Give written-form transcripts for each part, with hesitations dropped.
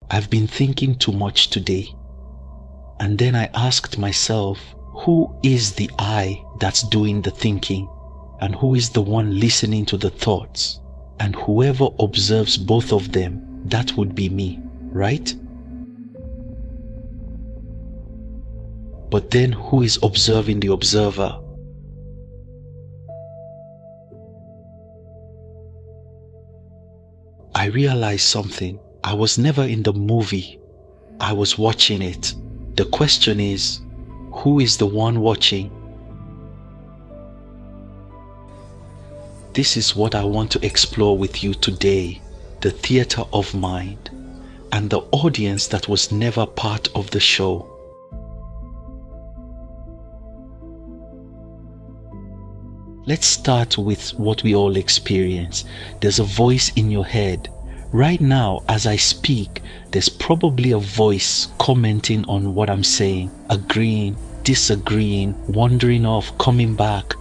I've been thinking too much today. And then I asked myself, who is the I that's doing the thinking? And who is the one listening to the thoughts? And whoever observes both of them, that would be me, right? But then who is observing the observer? I realized something. I was never in the movie. I was watching it. The question is, who is the one watching? This is what I want to explore with you today, the theater of mind, and the audience that was never part of the show. Let's start with what we all experience. There's a voice in your head. Right now, as I speak, there's probably a voice commenting on what I'm saying, agreeing, disagreeing, wandering off, coming back.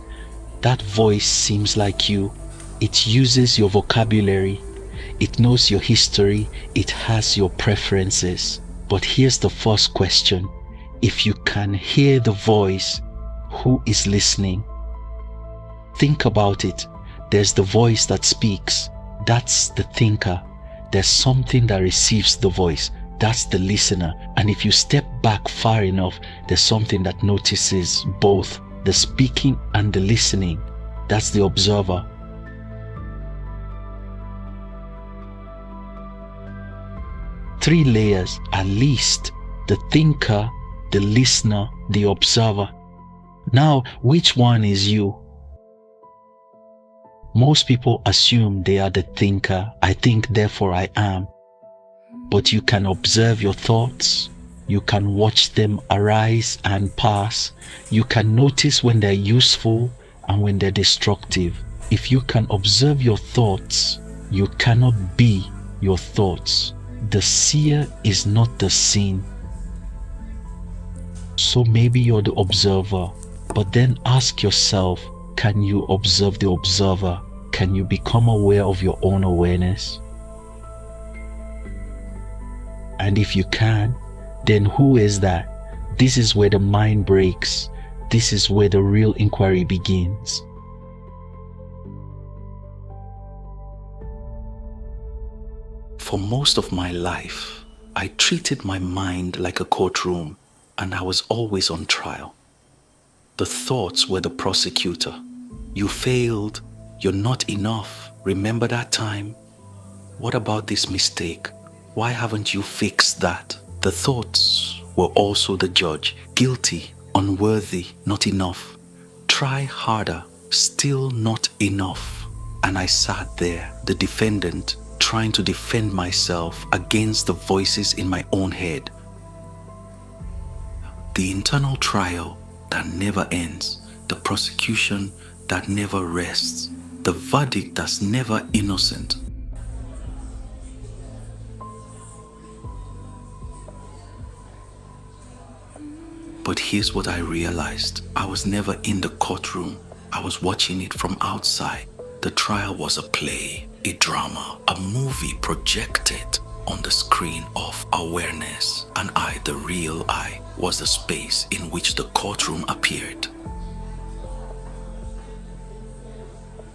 That voice seems like you. It uses your vocabulary. It knows your history. It has your preferences. But here's the first question. If you can hear the voice, who is listening? Think about it. There's the voice that speaks. That's the thinker. There's something that receives the voice. That's the listener. And if you step back far enough, there's something that notices both the speaking and the listening. That's the observer. Three layers at least: the thinker, the listener, the observer. Now, which one is you? Most people assume they are the thinker. I think, therefore I am. But you can observe your thoughts. You can watch them arise and pass. You can notice when they're useful and when they're destructive. If you can observe your thoughts, you cannot be your thoughts. The seer is not the seen. So maybe you're the observer, but then ask yourself, can you observe the observer? Can you become aware of your own awareness? And if you can, then who is that? This is where the mind breaks. This is where the real inquiry begins. For most of my life, I treated my mind like a courtroom, and I was always on trial. The thoughts were the prosecutor. You failed. You're not enough. Remember that time? What about this mistake? Why haven't you fixed that? The thoughts were also the judge. Guilty, unworthy, not enough. Try harder, still not enough. And I sat there, the defendant, trying to defend myself against the voices in my own head. The internal trial that never ends, the prosecution that never rests, the verdict that's never innocent. But here's what I realized. I was never in the courtroom. I was watching it from outside. The trial was a play, a drama, a movie projected on the screen of awareness. And I, the real I, was the space in which the courtroom appeared.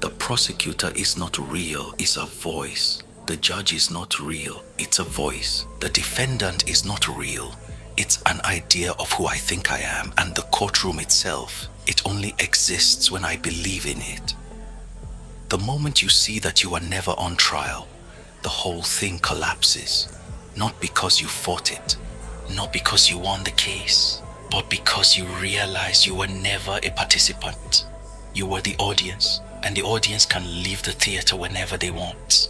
The prosecutor is not real, it's a voice. The judge is not real, it's a voice. The defendant is not real, it's an idea of who I think I am. And the courtroom itself, it only exists when I believe in it. The moment you see that you are never on trial, the whole thing collapses. Not because you fought it, not because you won the case, but because you realize you were never a participant. You were the audience. And the audience can leave the theater whenever they want.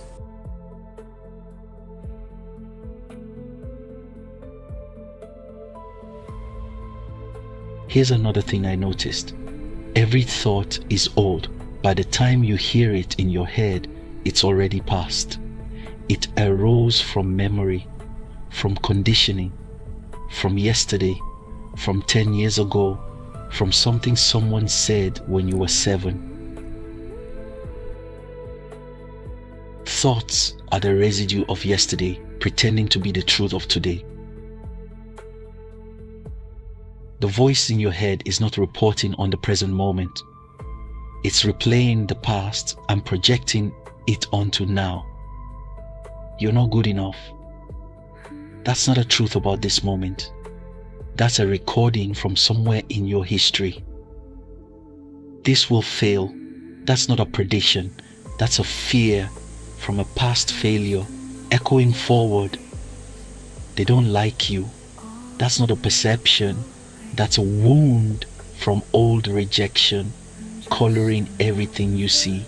Here's another thing I noticed. Every thought is old. By the time you hear it in your head, it's already past. It arose from memory, from conditioning, from yesterday, from 10 years ago, from something someone said when you were 7. Thoughts are the residue of yesterday. pretending to be the truth of today. The voice in your head is not reporting on the present moment. It's replaying the past and projecting it onto now. You're not good enough. That's not a truth about this moment. That's a recording from somewhere in your history. This will fail. That's not a prediction. That's a fear from a past failure echoing forward. They don't like you. That's not a perception. That's a wound from old rejection coloring everything you see.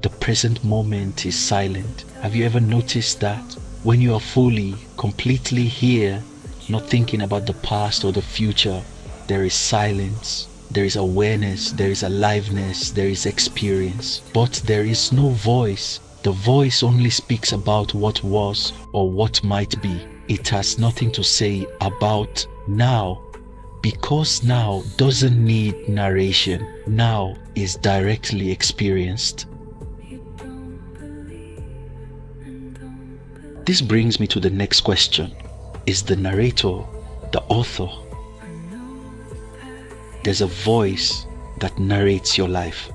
The present moment is silent. Have you ever noticed that? When you are fully, completely here, not thinking about the past or the future, there is silence, there is awareness, there is aliveness, there is experience, but there is no voice. The voice only speaks about what was or what might be. It has nothing to say about now, because now doesn't need narration. Now is directly experienced. This brings me to the next question. Is the narrator the author? There's a voice that narrates your life.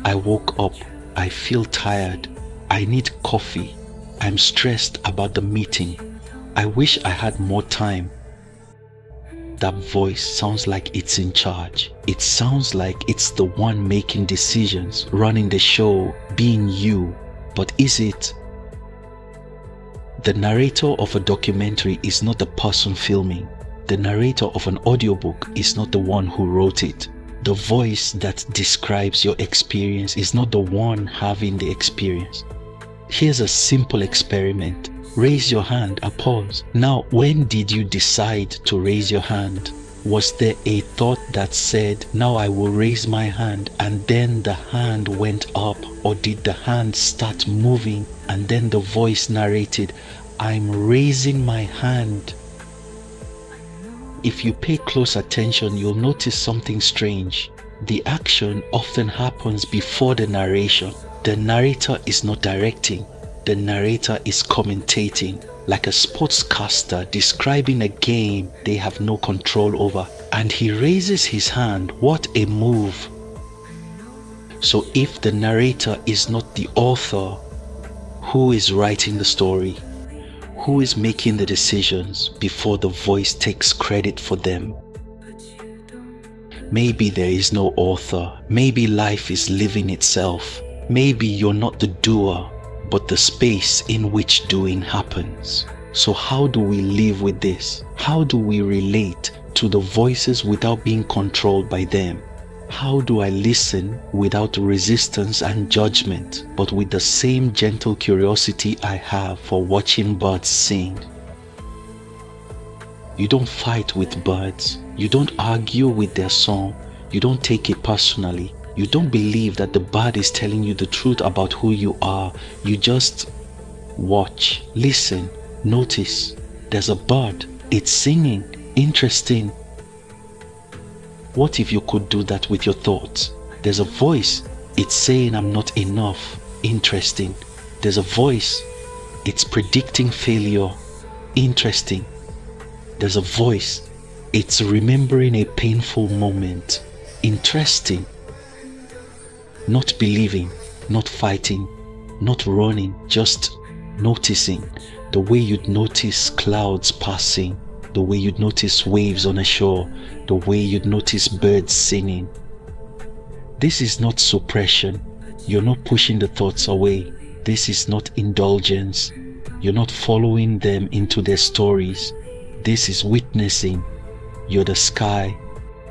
I woke up. I feel tired. I need coffee. I'm stressed about the meeting. I wish I had more time. That voice sounds like it's in charge. It sounds like it's the one making decisions, running the show, being you. But is it? The narrator of a documentary is not the person filming. The narrator of an audiobook is not the one who wrote it. The voice that describes your experience is not the one having the experience. Here's a simple experiment. Raise your hand, a pause. Now, when did you decide to raise your hand? Was there a thought that said, now I will raise my hand, and then the hand went up? Or did the hand start moving and then the voice narrated, I'm raising my hand? If you pay close attention, you'll notice something strange. The action often happens before the narration. The narrator is not directing. The narrator is commentating, like a sportscaster describing a game they have no control over. And he raises his hand. What a move! So if the narrator is not the author, who is writing the story? Who is making the decisions before the voice takes credit for them? Maybe there is no author. Maybe life is living itself. Maybe you're not the doer, but the space in which doing happens. So how do we live with this? How do we relate to the voices without being controlled by them? How do I listen without resistance and judgment, but with the same gentle curiosity I have for watching birds sing? You don't fight with birds. You don't argue with their song. You don't take it personally. You don't believe that the bird is telling you the truth about who you are. You just watch, listen, notice. There's a bird. It's singing. Interesting. What if you could do that with your thoughts? There's a voice. It's saying I'm not enough. Interesting. There's a voice. It's predicting failure. Interesting. There's a voice. It's remembering a painful moment. Interesting. Not believing, not fighting, not running, just noticing. The way you'd notice clouds passing, the way you'd notice waves on a shore, the way you'd notice birds singing. This is not suppression. You're not pushing the thoughts away. This is not indulgence. You're not following them into their stories. This is witnessing. You're the sky,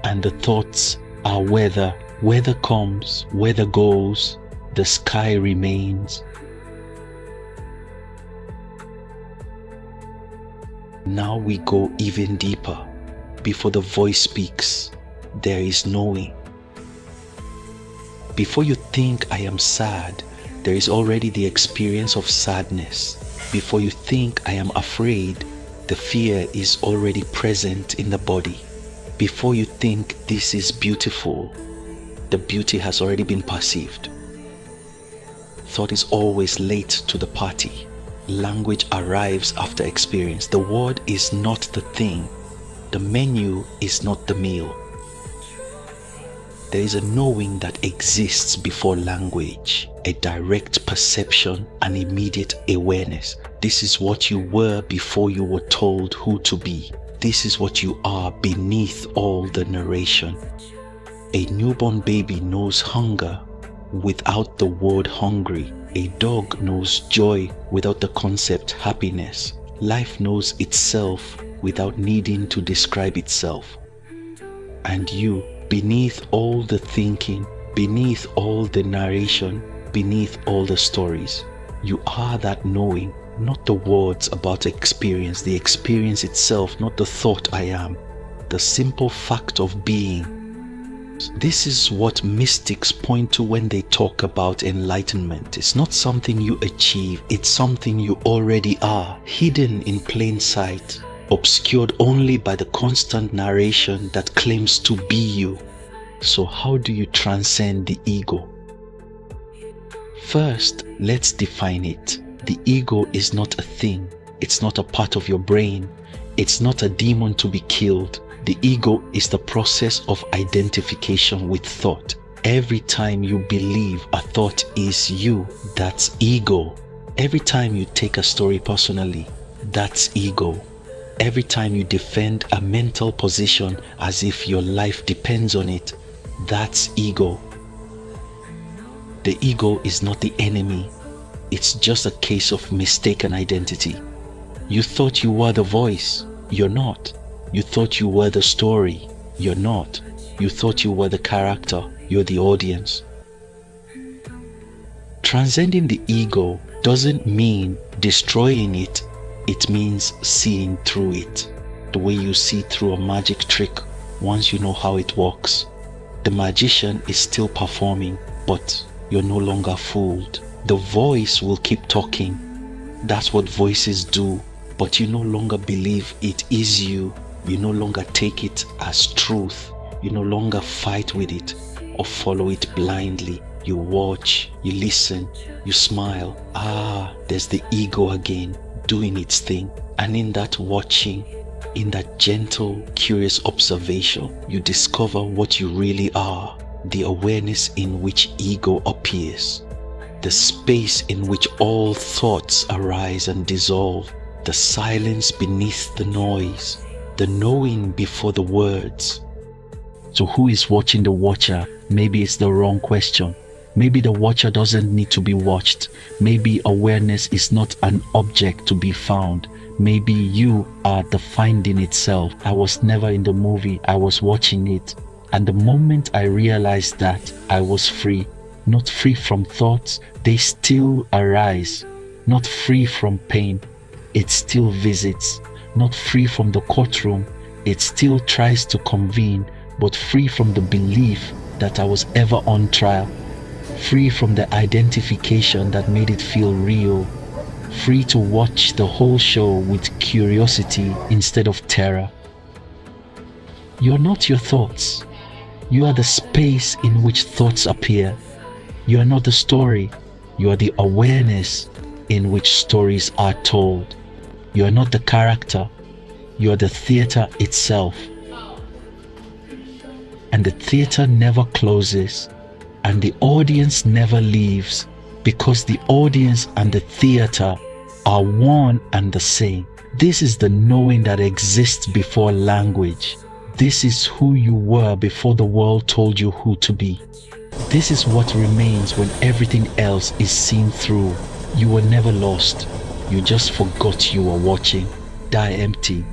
and the thoughts are weather. Weather comes, weather goes, the sky remains. Now we go even deeper. Before the voice speaks, there is knowing. Before you think I am sad, there is already the experience of sadness. Before you think I am afraid, the fear is already present in the body. Before you think this is beautiful, the beauty has already been perceived. Thought is always late to the party. Language arrives after experience. The word is not the thing. The menu is not the meal. There is a knowing that exists before language, a direct perception, an immediate awareness. This is what you were before you were told who to be. This is what you are beneath all the narration. A newborn baby knows hunger without the word hungry. A dog knows joy without the concept happiness. Life knows itself without needing to describe itself. And you, beneath all the thinking, beneath all the narration, beneath all the stories, you are that knowing, not the words about experience, the experience itself, not the thought I am, the simple fact of being. This is what mystics point to when they talk about enlightenment. It's not something you achieve, it's something you already are, hidden in plain sight, obscured only by the constant narration that claims to be you. So how do you transcend the ego? First, let's define it. The ego is not a thing. It's not a part of your brain. It's not a demon to be killed. The ego is the process of identification with thought. Every time you believe a thought is you, that's ego. Every time you take a story personally, that's ego. Every time you defend a mental position as if your life depends on it, that's ego. The ego is not the enemy. It's just a case of mistaken identity. You thought you were the voice. You're not. You thought you were the story. You're not. You thought you were the character. You're the audience. Transcending the ego doesn't mean destroying it. It means seeing through it. The way you see through a magic trick once you know how it works. The magician is still performing, but you're no longer fooled. The voice will keep talking. That's what voices do, but you no longer believe it is you. You no longer take it as truth. You no longer fight with it or follow it blindly. You watch, you listen, you smile. There's the ego again, doing its thing. And in that watching, in that gentle, curious observation, you discover what you really are, the awareness in which ego appears, the space in which all thoughts arise and dissolve, the silence beneath the noise, the knowing before the words. So who is watching the watcher? Maybe it's the wrong question. Maybe the watcher doesn't need to be watched. Maybe awareness is not an object to be found. Maybe you are the finding itself. I was never in the movie, I was watching it. And the moment I realized that, I was free. Not free from thoughts, they still arise. Not free from pain, it still visits. Not free from the courtroom, it still tries to convene, but free from the belief that I was ever on trial. Free from the identification that made it feel real. Free to watch the whole show with curiosity instead of terror. You're not your thoughts. You are the space in which thoughts appear. You are not the story. You are the awareness in which stories are told. You are not the character. You are the theater itself. And the theater never closes, and the audience never leaves, because the audience and the theater are one and the same. This is the knowing that exists before language. This is who you were before the world told you who to be. This is what remains when everything else is seen through. You were never lost. You just forgot you were watching. Die empty.